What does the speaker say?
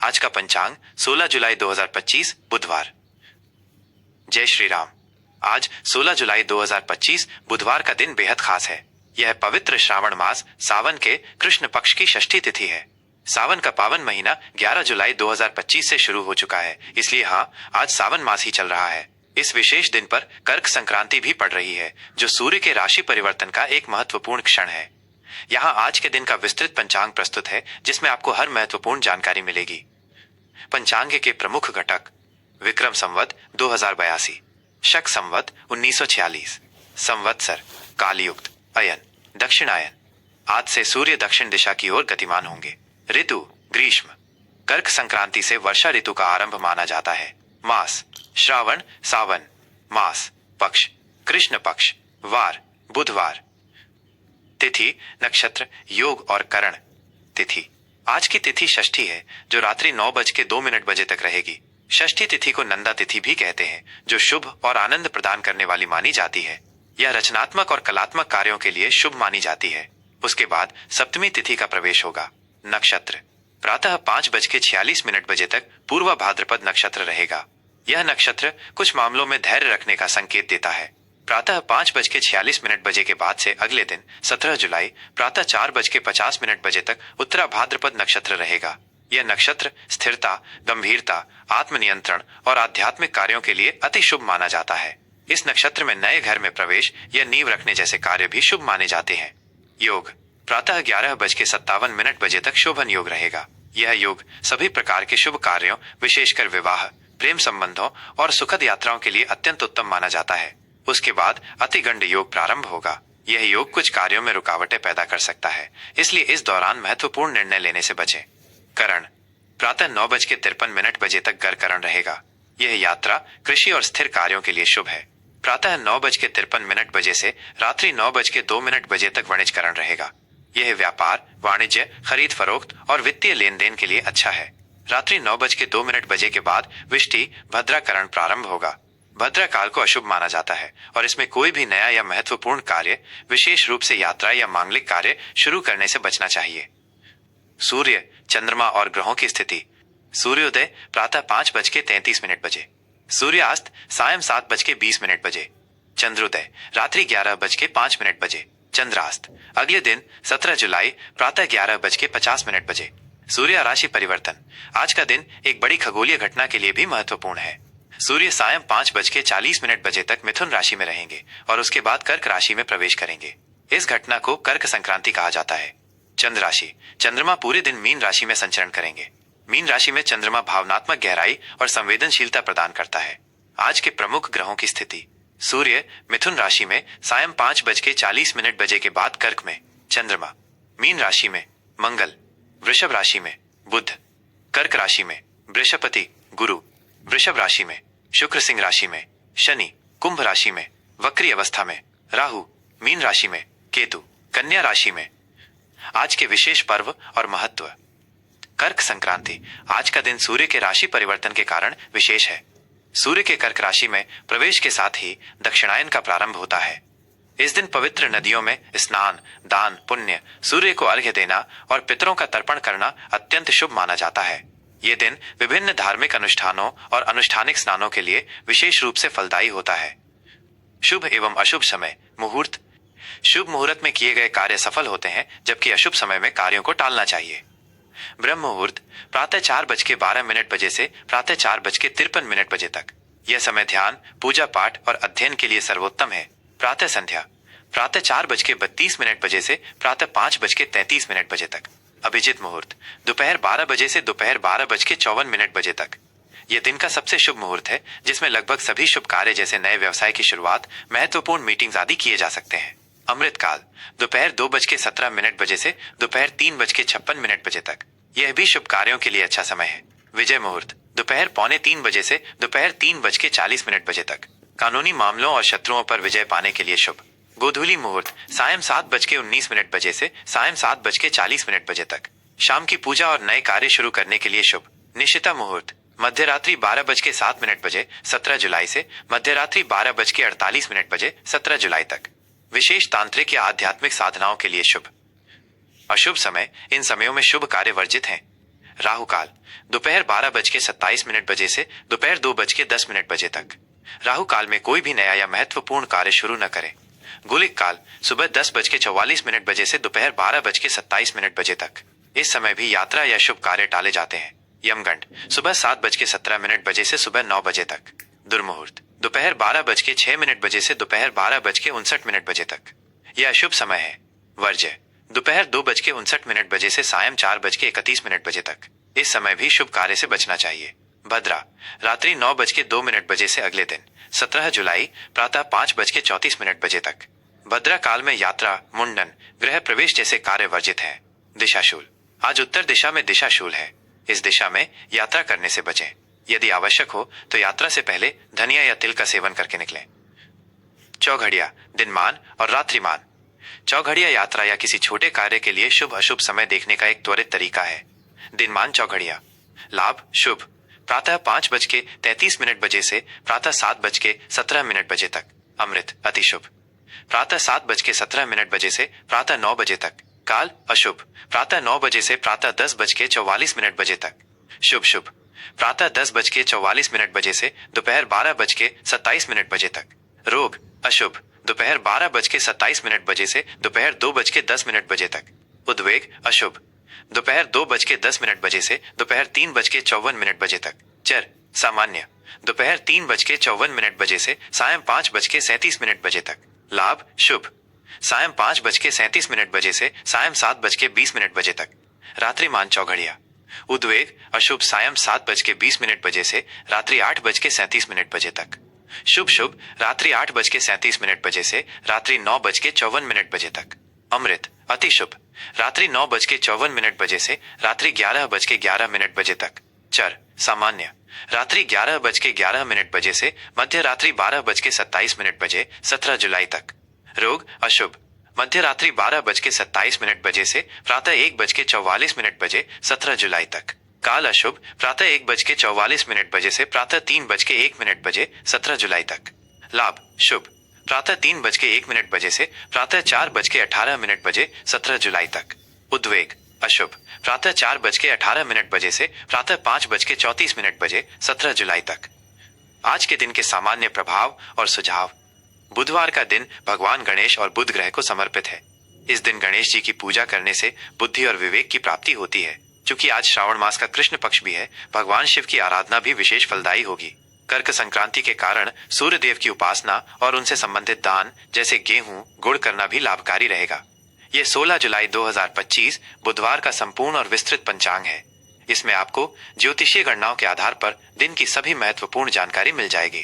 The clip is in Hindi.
आज का पंचांग 16 जुलाई 2025 बुधवार। जय श्री राम। आज 16 जुलाई 2025 बुधवार का दिन बेहद खास है। यह पवित्र श्रावण मास सावन के कृष्ण पक्ष की षष्ठी तिथि है। सावन का पावन महीना 11 जुलाई 2025 से शुरू हो चुका है, इसलिए आज सावन मास ही चल रहा है। इस विशेष दिन पर कर्क संक्रांति भी पड़ रही है, जो सूर्य के राशि परिवर्तन का एक महत्वपूर्ण क्षण है। यहाँ आज के दिन का विस्तृत पंचांग प्रस्तुत है, जिसमें आपको हर महत्वपूर्ण जानकारी मिलेगी। पंचांग के प्रमुख घटक: विक्रम संवत 2082, शक संवत 1946, संवत्सर, कालयुक्त, अयन, दक्षिणायन। आज से सूर्य दक्षिण दिशा की ओर गतिमान होंगे। ऋतु ग्रीष्म। कर्क संक्रांति से वर्षा ऋतु का आरंभ माना जाता है। मास श्रावण सावन। मास पक्ष कृष्ण पक्ष। वार बुधवार। तिथि नक्षत्र योग और करण। तिथि आज की तिथि षष्ठी है, जो रात्रि 9:02 तक रहेगी। षष्ठी तिथि को नंदा तिथि भी कहते हैं, जो शुभ और आनंद प्रदान करने वाली मानी जाती है। यह रचनात्मक और कलात्मक कार्यों के लिए शुभ मानी जाती है। उसके बाद सप्तमी तिथि का प्रवेश होगा। नक्षत्र प्रातः 5:46 तक पूर्व भाद्रपद नक्षत्र रहेगा। यह नक्षत्र कुछ मामलों में धैर्य रखने का संकेत देता है। प्रातः 5:46 के बाद से अगले दिन 17 जुलाई प्रातः 4:50 तक उत्तरा भाद्रपद नक्षत्र रहेगा। यह नक्षत्र स्थिरता, गंभीरता, आत्मनियंत्रण और आध्यात्मिक कार्यों के लिए अति शुभ माना जाता है। इस नक्षत्र में नए घर में प्रवेश या नींव रखने जैसे कार्य भी शुभ माने जाते हैं। योग प्रातः 11:57 तक शोभन योग रहेगा। यह योग सभी प्रकार के शुभ कार्यों, विशेषकर विवाह, प्रेम संबंधों और सुखद यात्राओं के लिए अत्यंत उत्तम माना जाता है। उसके बाद अतिगंड योग प्रारंभ होगा। यह योग कुछ कार्यों में रुकावटें पैदा कर सकता है, इसलिए इस दौरान महत्वपूर्ण निर्णय लेने से बचें। करण प्रातः 9:53 तक गर करण रहेगा। यह यात्रा, कृषि और स्थिर कार्यों के लिए शुभ है। प्रातः 9:53 से रात्रि 9:02 तक वणिज करण रहेगा। यह व्यापार, वाणिज्य, खरीद फरोख्त और वित्तीय लेन देन के लिए अच्छा है। रात्रि 9:02 के बाद विष्टि भद्राकरण प्रारंभ होगा। भद्रा काल को अशुभ माना जाता है और इसमें कोई भी नया या महत्वपूर्ण कार्य, विशेष रूप से यात्रा या मांगलिक कार्य शुरू करने से बचना चाहिए। सूर्य, चंद्रमा और ग्रहों की स्थिति: सूर्योदय प्रातः 5:33 सूर्यास्त सायं 7:20 चंद्रोदय रात्रि 11:05 चंद्रास्त अगले दिन 17 जुलाई प्रातः 11:50 सूर्य राशि परिवर्तन: आज का दिन एक बड़ी खगोलीय घटना के लिए भी महत्वपूर्ण है। सूर्य सायं 5:40 तक मिथुन राशि में रहेंगे और उसके बाद कर्क राशि में प्रवेश करेंगे। इस घटना को कर्क संक्रांति कहा जाता है। चंद्र राशि: चंद्रमा पूरे दिन मीन राशि में संचरण करेंगे। मीन राशि में चंद्रमा भावनात्मक गहराई और संवेदनशीलता प्रदान करता है। आज के प्रमुख ग्रहों की स्थिति: सूर्य मिथुन राशि में सायं 5:40 के बाद कर्क में, चंद्रमा मीन राशि में, मंगल वृषभ राशि में, बुध कर्क राशि में, बृहस्पति गुरु वृषभ राशि में, शुक्र सिंह राशि में, शनि कुंभ राशि में वक्री अवस्था में, राहु मीन राशि में, केतु कन्या राशि में। आज के विशेष पर्व और महत्व: कर्क संक्रांति: आज का दिन सूर्य के राशि परिवर्तन के कारण विशेष है। सूर्य के कर्क राशि में प्रवेश के साथ ही दक्षिणायन का प्रारंभ होता है। इस दिन पवित्र नदियों में स्नान, दान, पुण्य, सूर्य को अर्घ्य देना और पितरों का तर्पण करना अत्यंत शुभ माना जाता है। ये दिन विभिन्न धार्मिक अनुष्ठानों और अनुष्ठानिक स्नानों के लिए विशेष रूप से फलदायी होता है। शुभ एवं अशुभ समय मुहूर्त: शुभ मुहूर्त में किए गए कार्य सफल होते हैं, जबकि अशुभ समय में कार्यों को टालना चाहिए। ब्रह्म मुहूर्त प्रातः 4:12 से प्रातः 4:53 तक। यह समय ध्यान, पूजा पाठ और अध्ययन के लिए सर्वोत्तम है। प्रातः संध्या प्रातः 4:32 से प्रातः 5:33 तक। अभिजित मुहूर्त दोपहर 12 से दोपहर 12:54 तक। यह दिन का सबसे शुभ मुहूर्त है, जिसमें लगभग सभी शुभ कार्य जैसे नए व्यवसाय की शुरुआत, महत्वपूर्ण मीटिंग्स आदि किए जा सकते हैं। अमृत काल दोपहर 2:17 से दोपहर 3:56 तक। यह भी शुभ कार्यों के लिए अच्छा समय है। विजय मुहूर्त दोपहर 2:45 से दोपहर 3:40 तक। कानूनी मामलों और शत्रुओं पर विजय पाने के लिए शुभ। गोधूली मुहूर्त सायं 7:19 से सायं 7:40 तक। शाम की पूजा और नए कार्य शुरू करने के लिए शुभ। निशिता मुहूर्त मध्यरात्रि 12:07 17 जुलाई से मध्यरात्रि 12:48 17 जुलाई तक। विशेष तांत्रिक या आध्यात्मिक साधनाओं के लिए शुभ। अशुभ समय: इन समयों में शुभ कार्य वर्जित हैं। राहु काल दोपहर 12:27 बजे से दोपहर 2:10 बजे तक। राहु काल में कोई भी नया या महत्वपूर्ण कार्य शुरू न करें। गुलिक काल सुबह 10:44 बजे से दोपहर 12:27 बजे तक। इस समय भी यात्रा या शुभ कार्य टाले जाते हैं। यमगंड सुबह 7:17 बजे से सुबह 9 बजे तक। दुर्मुहूर्त दोपहर 12:06 बजे से दोपहर 12:59 बजे तक। यह अशुभ समय है। वर्ज्य दोपहर 2:59 बजे से सायं 4:31 बजे तक। इस समय भी शुभ कार्य से बचना चाहिए। भद्रा रात्रि 9:02 बजे से अगले दिन 17 जुलाई प्रातः 5:34 बजे तक। भद्रा काल में यात्रा, मुंडन, गृह प्रवेश जैसे कार्य वर्जित हैं। दिशाशूल आज उत्तर दिशा में दिशाशूल है। इस दिशा में यात्रा करने से बचें। यदि आवश्यक हो तो यात्रा से पहले धनिया या तिल का सेवन करके निकलें। चौघड़िया दिनमान और रात्रिमान। चौघड़िया यात्रा या किसी छोटे कार्य के लिए शुभ अशुभ समय देखने का एक त्वरित तरीका है। दिनमान चौघड़िया लाभ शुभ प्रातः 5:33 बजे से प्रातः 7:17 बजे तक। अमृत अति शुभ प्रातः 7:17 बजे से प्रातः 9 बजे तक। काल अशुभ प्रातः 9 बजे से प्रातः 10:44 बजे तक। शुभ शुभ प्रातः 10:44 बजे से दोपहर 12:27 बजे तक। रोग अशुभ दोपहर 12:27 बजे से दोपहर 2:10 बजे तक। उद्वेग अशुभ दोपहर 2:10 बजे से दोपहर 3:54 बजे तक। चर सामान्य दोपहर 3:54 बजे से सायं 5:37 बजे तक। लाभ शुभ सायं 5:37 बजे से सायं 7:20 बजे तक। रात्रिमान चौघड़िया उद्वेग अशुभ सायं 7:20 बजे से रात्रि 8:37 बजे तक। शुभ शुभ रात्रि 8:37 बजे से रात्रि 9:54 बजे तक। अमृत अति शुभ रात्रि 9:54 बजे से रात्रि 11:11 बजे तक। चर सामान्य रात्रि 11:11 बजे से मध्य रात्रि 12:27 बजे 17 जुलाई तक। रोग अशुभ मध्य रात्रि 12:27 बजे से प्रातः 1:44 बजे 17 जुलाई तक। काल अशुभ प्रातः 1:44 बजे से प्रातः 3:01 बजे 17 जुलाई तक। लाभ शुभ प्रातः 3:01 बजे से प्रातः 4:18 बजे 17 जुलाई तक। उद्वेग अशुभ प्रातः 4:18 बजे से प्रातः 5:34 बजे 17 जुलाई तक। आज के दिन के सामान्य प्रभाव और सुझाव। बुधवार का दिन भगवान गणेश और बुध ग्रह को समर्पित है। इस दिन गणेश जी की पूजा करने से बुद्धि और विवेक की प्राप्ति होती है। चूंकि आज श्रावण मास का कृष्ण पक्ष भी है, भगवान शिव की आराधना भी विशेष फलदायी होगी। कर्क संक्रांति के कारण सूर्य देव की उपासना और उनसे संबंधित दान जैसे गेहूं, गुड़ करना भी लाभकारी रहेगा। ये 16 जुलाई 2025 बुधवार का संपूर्ण और विस्तृत पंचांग है। इसमें आपको ज्योतिषीय गणनाओं के आधार पर दिन की सभी महत्वपूर्ण जानकारी मिल जाएगी।